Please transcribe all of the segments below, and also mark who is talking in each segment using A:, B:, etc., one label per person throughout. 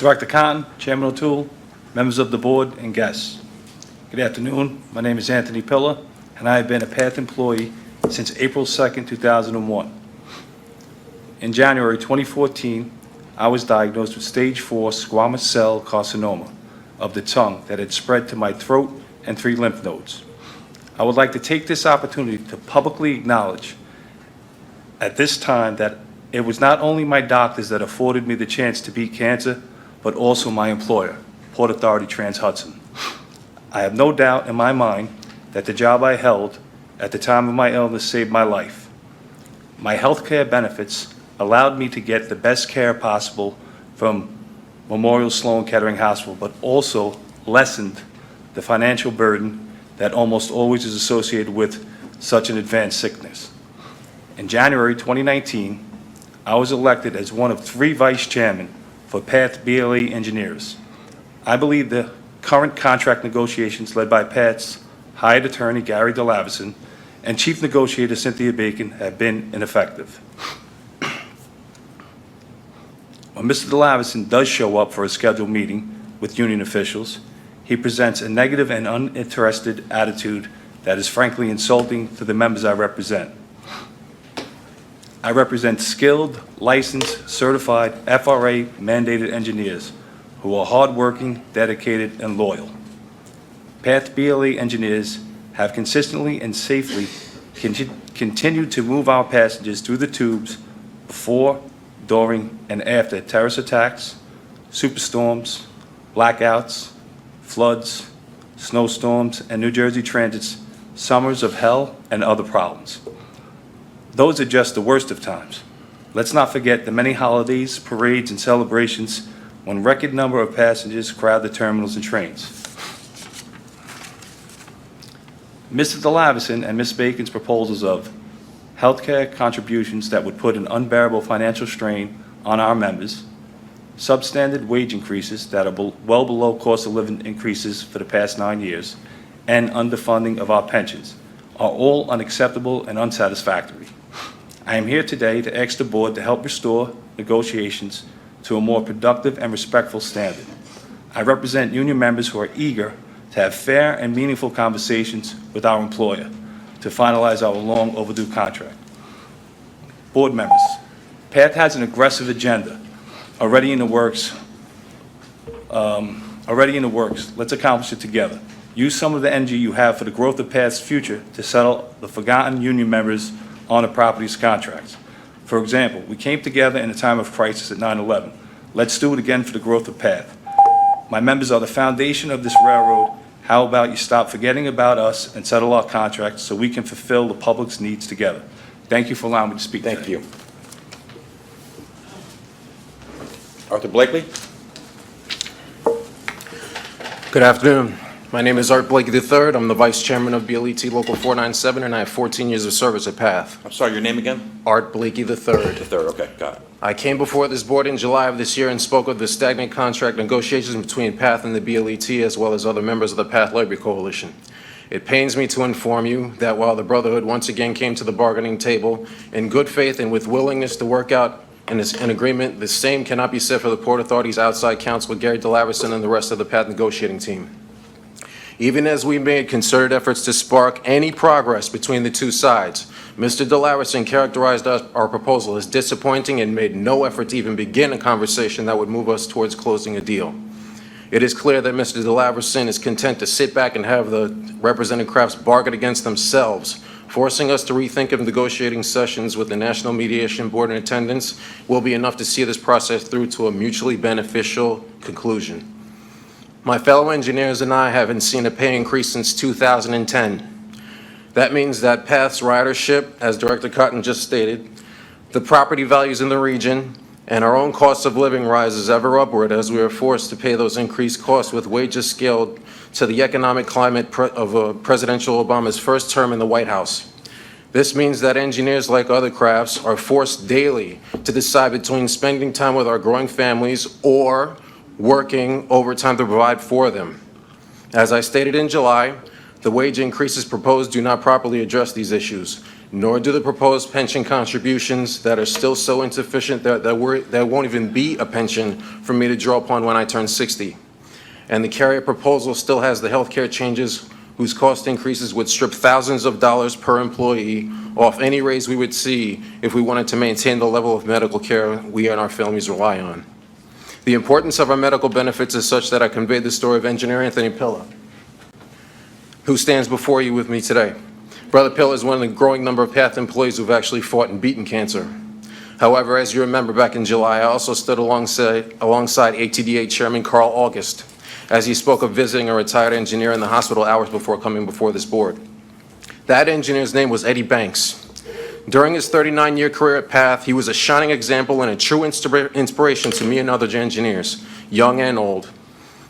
A: Director Cotton, Chairman O'Toole, members of the board, and guests. Good afternoon. My name is Anthony Pillar, and I have been a PATH employee since April 2nd, 2001. In January 2014, I was diagnosed with stage 4 squamous cell carcinoma of the tongue that had spread to my throat and 3 lymph nodes. I would like to take this opportunity to publicly acknowledge at this time that it was not only my doctors that afforded me the chance to beat cancer, but also my employer, Port Authority Trans-Hudson. I have no doubt in my mind that the job I held at the time of my illness saved my life. My health care benefits allowed me to get the best care possible from Memorial Sloan Kettering Hospital, but also lessened the financial burden that almost always is associated with such an advanced sickness. In January 2019, I was elected as one of 3 vice chairmen for PATH BLE engineers. I believe the current contract negotiations led by PATH's hired attorney, Gary DeLavison, and chief negotiator, Cynthia Bacon, have been ineffective. When Mr. DeLavison does show up for a scheduled meeting with union officials, he presents a negative and uninterested attitude that is frankly insulting to the members I represent. I represent skilled, licensed, certified, FRA-mandated engineers who are hardworking, dedicated, and loyal. PATH BLE engineers have consistently and safely continued to move our passengers through the tubes before, during, and after terrorist attacks, superstorms, blackouts, floods, snowstorms, and New Jersey Transit's summers of hell and other problems. Those are just the worst of times. Let's not forget the many holidays, parades, and celebrations when record number of passengers crowd the terminals and trains. Mr. DeLavison and Ms. Bacon's proposals of healthcare contributions that would put an unbearable financial strain on our members, substandard wage increases that are well below cost of living increases for the past 9 years, and underfunding of our pensions are all unacceptable and unsatisfactory. I am here today to ask the board to help restore negotiations to a more productive and respectful standard. I represent union members who are eager to have fair and meaningful conversations with our employer to finalize our long overdue contract. Board members, PATH has an aggressive agenda already in the works. Let's accomplish it together. Use some of the energy you have for the growth of PATH's future to settle the forgotten union members on the property's contracts. For example, we came together in a time of crisis at 9/11. Let's do it again for the growth of PATH. My members are the foundation of this railroad. How about you stop forgetting about us and settle our contracts so we can fulfill the public's needs together? Thank you for allowing me to speak today.
B: Thank you. Arthur Blakely.
C: Good afternoon. My name is Art Blakey III. I'm the Vice Chairman of BLET Local 497, and I have 14 years of service at PATH.
B: I'm sorry, your name again?
C: Art Blakey III.
B: The third, okay, got it.
C: I came before this board in July of this year and spoke of the stagnant contract negotiations between PATH and the BLET, as well as other members of the PATH Library Coalition. It pains me to inform you that while the Brotherhood once again came to the bargaining table in good faith and with willingness to work out an agreement, the same cannot be said for the Port Authority's outside counsel, Gary DeLavison, and the rest of the PATH negotiating team. Even as we made concerted efforts to spark any progress between the two sides, Mr. DeLavison characterized our proposal as disappointing and made no effort to even begin a conversation that would move us towards closing a deal. It is clear that Mr. DeLavison is content to sit back and have the represented crafts bargain against themselves, forcing us to rethink if negotiating sessions with the National Mediation Board in attendance will be enough to see this process through to a mutually beneficial conclusion. My fellow engineers and I haven't seen a pay increase since 2010. That means that PATH's ridership, as Director Cotton just stated, the property values in the region, and our own cost of living rises ever upward as we are forced to pay those increased costs with wages scaled to the economic climate of Presidential Obama's first term in the White House. This means that engineers, like other crafts, are forced daily to decide between spending time with our growing families or working overtime to provide for them. As I stated in July, the wage increases proposed do not properly address these issues. nor do the proposed pension contributions that are still so insufficient that won't even be a pension for me to draw upon when I turn 60. And the carrier proposal still has the healthcare changes whose cost increases would strip thousands of dollars per employee off any raise we would see if we wanted to maintain the level of medical care we and our families rely on. The importance of our medical benefits is such that I conveyed the story of Engineer Anthony Pilla, who stands before you with me today. Brother Pilla is one of the growing number of PATH employees who've actually fought and beaten cancer. However, as you remember back in July, I also stood alongside ATDA Chairman Carl August as he spoke of visiting a retired engineer in the hospital hours before coming before this board. That engineer's name was Eddie Banks. During his 39-year career at PATH, he was a shining example and a true inspiration to me and other engineers, young and old.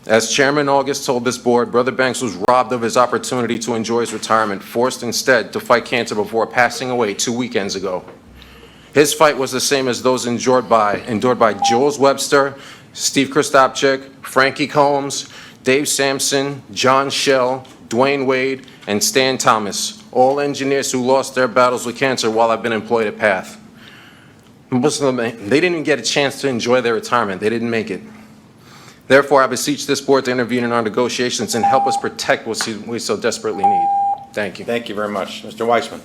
C: As Chairman August told this board, Brother Banks was robbed of his opportunity to enjoy his retirement, forced instead to fight cancer before passing away 2 weekends ago. His fight was the same as those endured by Jules Webster, Steve Christopchik, Frankie Combs, Dave Sampson, John Schell, Dwayne Wade, and Stan Thomas, all engineers who lost their battles with cancer while I've been employed at PATH. Most of them, they didn't even get a chance to enjoy their retirement. They didn't make it. Therefore, I beseech this board to intervene in our negotiations and help us protect what we so desperately need. Thank you.
B: Thank you very much. Mr. Weissman.